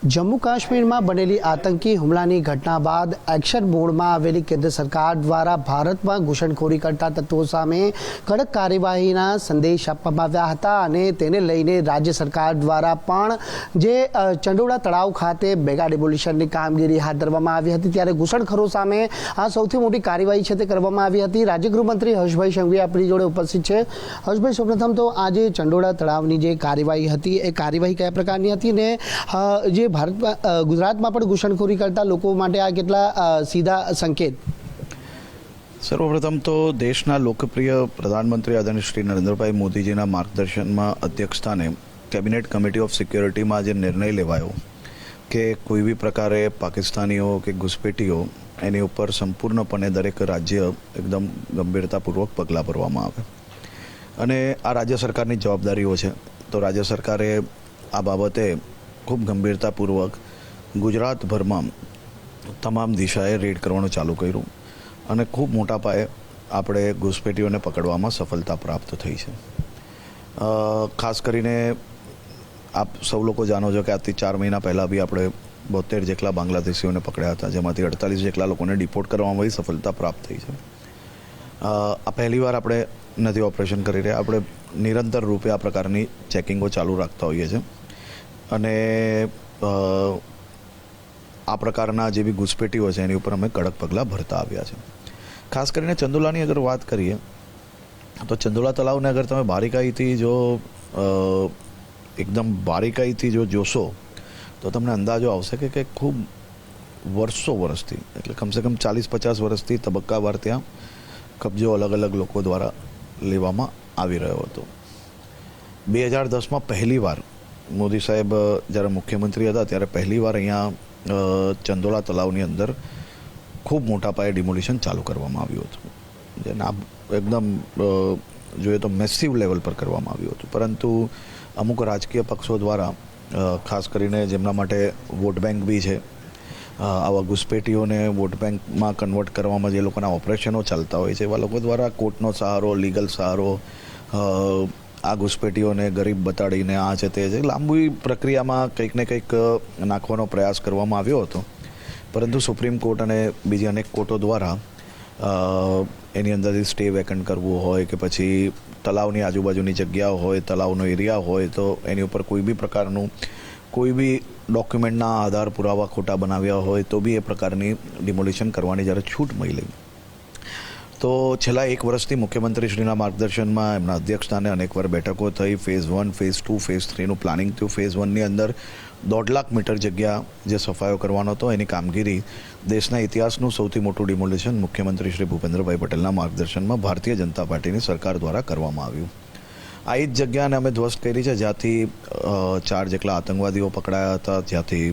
જમ્મુ કાશ્મીરમાં બનેલી આતંકી હુમલાની ઘટના બાદ એક્શન મોડમાં આવેલી કેન્દ્ર સરકાર દ્વારા ભારતમાં ઘૂસણખોરી કરતા તત્વો સામે કડક કાર્યવાહીના સંદેશ આપવામાં આવ્યા હતા અને તેને લઈને રાજ્ય સરકાર દ્વારા પણ જે ચંડોળા તળાવ ખાતે મેગા ડિમોલિશનની કામગીરી હાથ ધરવામાં આવી હતી। ત્યારે ઘૂસણખોરો સામે આ સૌથી મોટી કાર્યવાહી છે તે કરવામાં આવી હતી। રાજ્ય ગૃહમંત્રી હર્ષભાઈ સંઘવી આપણી જોડે ઉપસ્થિત છે। હર્ષભાઈ, સૌપ્રથમ તો આજે ચંડોળા તળાવની જે કાર્યવાહી હતી એ કાર્યવાહી કયા પ્રકારની હતી ને જે ભારતમાં ગુજરાતમાં પણ ઘૂસણખોરી કરતા લોકો માટે આ કેટલા સીધા સંકેત? સર્વપ્રથમ તો દેશના લોકપ્રિય પ્રધાનમંત્રી આદરણીય શ્રી નરેન્દ્રભાઈ મોદીજીના માર્ગદર્શનમાં અધ્યક્ષસ્થાને કેબિનેટ કમિટી ઓફ સિક્યોરિટીમાં જે નિર્ણય લેવાયો કે કોઈ બી પ્રકારે પાકિસ્તાનીઓ કે ઘૂસપેઠીઓ એની ઉપર સંપૂર્ણપણે દરેક રાજ્ય એકદમ ગંભીરતાપૂર્વક પગલાં ભરવામાં આવે અને આ રાજ્ય સરકારની જવાબદારીઓ છે। તો રાજ્ય સરકારે આ બાબતે ખૂબ ગંભીરતાપૂર્વક ગુજરાતભરમાં તમામ દિશાએ રેડ કરવાનું ચાલુ કર્યું અને ખૂબ મોટા પાયે આપણે ઘૂસપેઠીઓને પકડવામાં સફળતા પ્રાપ્ત થઈ છે। ખાસ કરીને આપ સૌ લોકો જાણો છો કે આજથી 4 મહિના પહેલાં બી આપણે 72 જેટલા બાંગ્લાદેશીઓને પકડ્યા હતા, જેમાંથી 48 જેટલા લોકોને ડિપોર્ટ કરવામાં સફળતા પ્રાપ્ત થઈ છે। આ પહેલીવાર આપણે નથી ઓપરેશન કરી રહ્યા, આપણે નિરંતર રૂપે આ પ્રકારની ચેકિંગો ચાલુ રાખતા હોઈએ છીએ અને આ પ્રકારના જે બી ઘૂસપેઠીઓ છે એની ઉપર અમે કડક પગલાં ભરતા આવ્યા છે। ખાસ કરીને ચંદોલાની અગર વાત કરીએ તો ચંદોલા તળાવને અગર તમે બારીકાઈથી જો એકદમ બારીકાઈથી જો જોશો તો તમને અંદાજો આવશે કે ખૂબ વર્ષોથી એટલે કમસે કમ 40-50 વર્ષથી તબક્કાવાર ત્યાં કબજો અલગ અલગ લોકો દ્વારા લેવામાં આવી રહ્યો હતો। 2010માં પહેલીવાર મોદી સાહેબ જ્યારે મુખ્યમંત્રી હતા ત્યારે પહેલીવાર અહીંયા ચંદોલા તળાવની અંદર ખૂબ મોટા પાયે ડિમોલિશન ચાલુ કરવામાં આવ્યું હતું, જેને એકદમ જોઈએ તો મેસિવ લેવલ પર કરવામાં આવ્યું હતું। પરંતુ અમુક રાજકીય પક્ષો દ્વારા ખાસ કરીને જેમના માટે વોટ બેંક બી છે, આવા ઘૂસપેઠીઓને વોટ બેંકમાં કન્વર્ટ કરવામાં જે લોકોના ઓપરેશનો ચાલતા હોય છે એવા લોકો દ્વારા કોર્ટનો સહારો, લીગલ સહારો, આ ઘૂસપેઠીઓને ગરીબ બતાડીને આ છે તે છે લાંબી પ્રક્રિયામાં કંઈક ને કંઈક નાખવાનો પ્રયાસ કરવામાં આવ્યો હતો। પરંતુ સુપ્રીમ કોર્ટ અને બીજી અનેક કોર્ટો દ્વારા એની અંદરથી સ્ટે વેકન્ટ કરવું હોય કે પછી તળાવની આજુબાજુની જગ્યાઓ હોય, તળાવનો એરિયા હોય તો એની ઉપર કોઈ બી પ્રકારનું કોઈ બી ડોક્યુમેન્ટના આધાર પુરાવા ખોટા બનાવ્યા હોય તો બી એ પ્રકારની ડિમોલિશન કરવાની જ્યારે છૂટ મળી તો છેલ્લા 1 વર્ષથી મુખ્યમંત્રીશ્રીના માર્ગદર્શનમાં એમના અધ્યક્ષસ્થાને અનેકવાર બેઠકો થઈ। ફેઝ 1, ફેઝ 2, ફેઝ 3નું પ્લાનિંગ થયું। ફેઝ 1ની અંદર 1.5 લાખ મીટર જગ્યા જે સફાયો કરવાનો હતો એની કામગીરી દેશના ઇતિહાસનું સૌથી મોટું ડિમોલિશન મુખ્યમંત્રી શ્રી ભૂપેન્દ્રભાઈ પટેલના માર્ગદર્શનમાં ભારતીય જનતા પાર્ટીની સરકાર દ્વારા કરવામાં આવ્યું। આ જ જગ્યાને અમે ધ્વસ્ત કરી છે જ્યાંથી 4 જેટલા આતંકવાદીઓ પકડાયા હતા, જ્યાંથી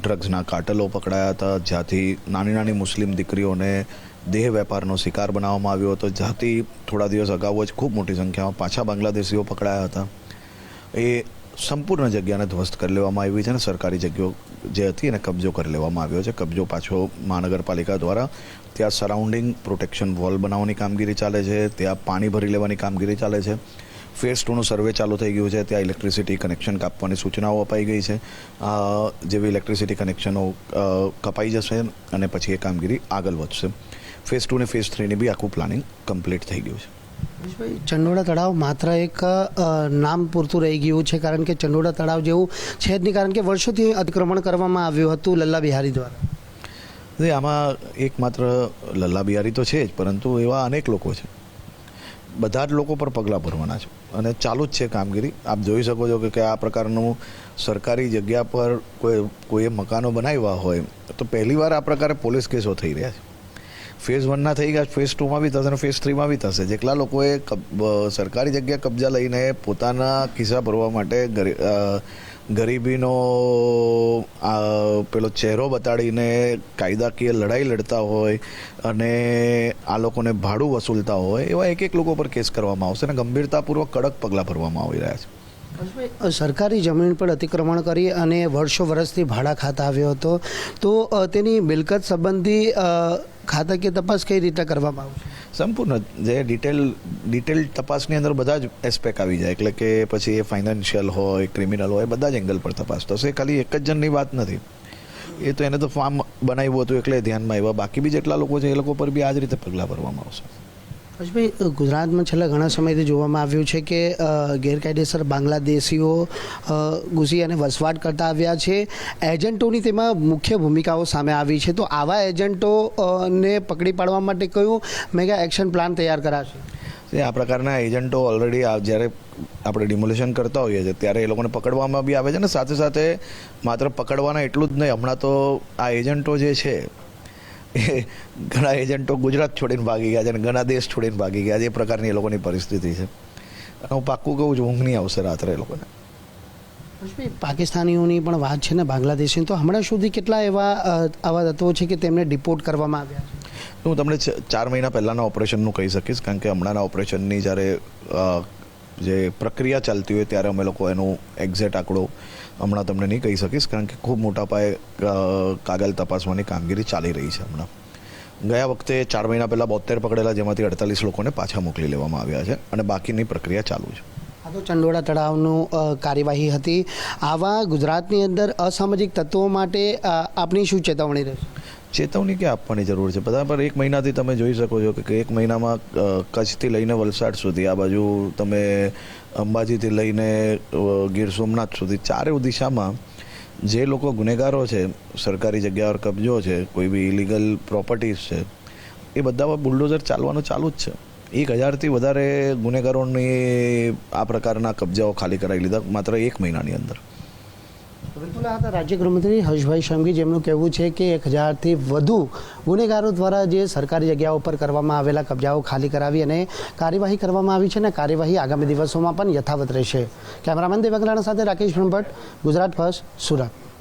ડ્રગ્સના કાર્ટલો પકડાયા હતા, જ્યાંથી નાની મુસ્લિમ દીકરીઓને દેહ વેપારનો શિકાર બનાવવામાં આવ્યો હતો, જ્યાંથી થોડા દિવસ અગાઉ જ ખૂબ મોટી સંખ્યામાં પાછા બાંગ્લાદેશીઓ પકડાયા હતા। એ સંપૂર્ણ જગ્યાને ધ્વસ્ત કરી લેવામાં આવી છે અને સરકારી જગ્યાઓ જે હતી એને કબજો કરી લેવામાં આવ્યો છે। કબજો પાછો મહાનગરપાલિકા દ્વારા ત્યાં સરાઉન્ડિંગ પ્રોટેક્શન વોલ બનાવવાની કામગીરી ચાલે છે, ત્યાં પાણી ભરી લેવાની કામગીરી ચાલે છે। ફેઝ 2નું સર્વે ચાલુ થઈ ગયું છે, ત્યાં ઇલેક્ટ્રિસિટી કનેક્શન કાપવાની સૂચનાઓ અપાઈ ગઈ છે। જેવી ઇલેક્ટ્રિસિટી કનેક્શનો કપાઈ જશે અને પછી એ કામગીરી આગળ વધશે। ફેઝ 2 અને ફેઝ 3ની બી આખું પ્લાનિંગ કમ્પ્લીટ થઈ ગયું છે। ચંડોળા તળાવ માત્ર એક નામ પૂરતું રહી ગયું છે, કારણ કે ચંડોળા તળાવ જેવું છે જ નહીં, કારણ કે વર્ષોથી અતિક્રમણ કરવામાં આવ્યું હતું લલ્લા બિહારી દ્વારા। આમાં એકમાત્ર લલ્લા બિહારી તો છે જ, પરંતુ એવા અનેક લોકો છે, બધા જ લોકો પર પગલાં ભરવાના છે અને ચાલુ જ છે કામગીરી। આપ જોઈ શકો છો કે આ પ્રકારનું સરકારી જગ્યા પર કોઈએ મકાનો બનાવ્યા હોય તો પહેલીવાર આ પ્રકારે પોલીસ કેસો થઈ રહ્યા છે। ફેઝ 1ના થઈ ગયા, ફેઝ 2માં બી થશે અને ફેઝ 3માં બી થશે। જેટલા લોકોએ સરકારી જગ્યા કબજા લઈને પોતાના ખિસ્સા ભરવા માટે ગરીબીનો પેલો ચહેરો બતાડીને કાયદાકીય લડાઈ લડતા હોય અને આ લોકોને ભાડું વસૂલતા હોય એવા એક લોકો પર કેસ કરવામાં આવશે અને ગંભીરતાપૂર્વક કડક પગલાં ભરવામાં આવી રહ્યા છે। સરકારી જમીન પર અતિક્રમણ કરી અને વર્ષોથી ભાડા ખાતા આવ્યો હતો, તો તેની મિલકત સંબંધી ખાતાકીય તપાસ કઈ રીતે કરવામાં આવશે? સંપૂર્ણ જે ડિટેલ તપાસની અંદર બધા જ એસ્પેક્ટ આવી જાય, એટલે કે પછી એ ફાઇનાન્શિયલ હોય, ક્રિમિનલ હોય, બધા જ એંગલ પર તપાસ થશે. ખાલી એક જ જણની વાત નથી. એ તો એને તો ફાર્મ બનાવ્યું હતું એટલે ધ્યાનમાં આવ્યા. બાકી બી જેટલા લોકો છે એ લોકો પર બી આ જ રીતે પગલાં ભરવામાં આવશે. હર્ષભાઈ, ગુજરાતમાં છેલ્લા ઘણા સમયથી જોવામાં આવ્યું છે કે ગેરકાયદેસર બાંગ્લાદેશીઓ ઘૂસી અને વસવાટ કરતા આવ્યા છે. એજન્ટોની તેમાં મુખ્ય ભૂમિકાઓ સામે આવી છે. તો આવા એજન્ટોને પકડી પાડવા માટે કયું મેગા એક્શન પ્લાન તૈયાર કરાશે? આ પ્રકારના એજન્ટો ઓલરેડી જ્યારે આપણે ડિમોલેશન કરતા હોઈએ છીએ ત્યારે એ લોકોને પકડવામાં બી આવે છે, ને સાથે સાથે માત્ર પકડવાના એટલું જ નહીં, હમણાં તો આ એજન્ટો જે છે એ ઘણા એજન્ટો ગુજરાત છોડીને ભાગી ગયા છે અને ઘણા દેશ છોડીને ભાગી ગયા છે. એ પ્રકારની એ લોકોની પરિસ્થિતિ છે. હું પાક્કું કહું છું, ઊંઘ નહીં આવશે રાત્રે એ લોકોને. પાકિસ્તાનીઓની પણ વાત છે ને બાંગ્લાદેશી, તો હમણાં સુધી કેટલા આવા તત્વો છે કે તેમને ડિપોર્ટ કરવામાં આવ્યા છે? હું તમને 4 મહિના પહેલાંના ઓપરેશનનું કહી શકીશ, કારણ કે હમણાંના ઓપરેશનની જ્યારે જે પ્રક્રિયા ચાલતી હોય ત્યારે અમે લોકો એનું એક્ઝેક્ટ આંકડો હમણાં તમને નહીં કહી શકીશ, કારણ કે ખૂબ મોટા પાયે કાગળ તપાસવાની કામગીરી ચાલી રહી છે. હમણાં ગયા વખતે 4 મહિના પહેલાં 72 પકડેલા, જેમાંથી 48 લોકોને પાછા મોકલી લેવામાં આવ્યા છે અને બાકીની પ્રક્રિયા ચાલુ છે. આ તો ચંડોળા તળાવનું કાર્યવાહી હતી. આવા ગુજરાતની અંદર અસામાજિક તત્વો માટે આપની શું ચેતવણી રહેશે? ચેતવણી ક્યાં આપવાની જરૂર છે? બધા પર 1 મહિનાથી તમે જોઈ શકો છો કે 1 મહિનામાં કચ્છથી લઈને વલસાડ સુધી, આ બાજુ તમે અંબાજીથી લઈને ગીર સોમનાથ સુધી, ચારેય દિશામાં જે લોકો ગુનેગારો છે, સરકારી જગ્યા પર કબજો છે, કોઈ બી ઇલીગલ પ્રોપર્ટીઝ છે, એ બધામાં બુલડોઝર ચાલવાનું ચાલુ જ છે. 1000થી વધારે ગુનેગારોની આ પ્રકારના કબજાઓ ખાલી કરાવી લીધા માત્ર 1 મહિનાની અંદર. બિલકુલ, આ હતા રાજ્ય ગૃહમંત્રી હર્ષભાઈ સંઘવી, જેમનું કહેવું છે કે 1000થી વધુ ગુનેગારો દ્વારા જે સરકારી જગ્યાઓ પર કરવામાં આવેલા કબજાઓ ખાલી કરાવી અને કાર્યવાહી કરવામાં આવી છે અને કાર્યવાહી આગામી દિવસોમાં પણ યથાવત રહેશે. કેમેરામેન દેવગલાણા સાથે રાકેશ બ્રહ્મભટ્ટ, ગુજરાત ફર્સ્ટ, સુરત.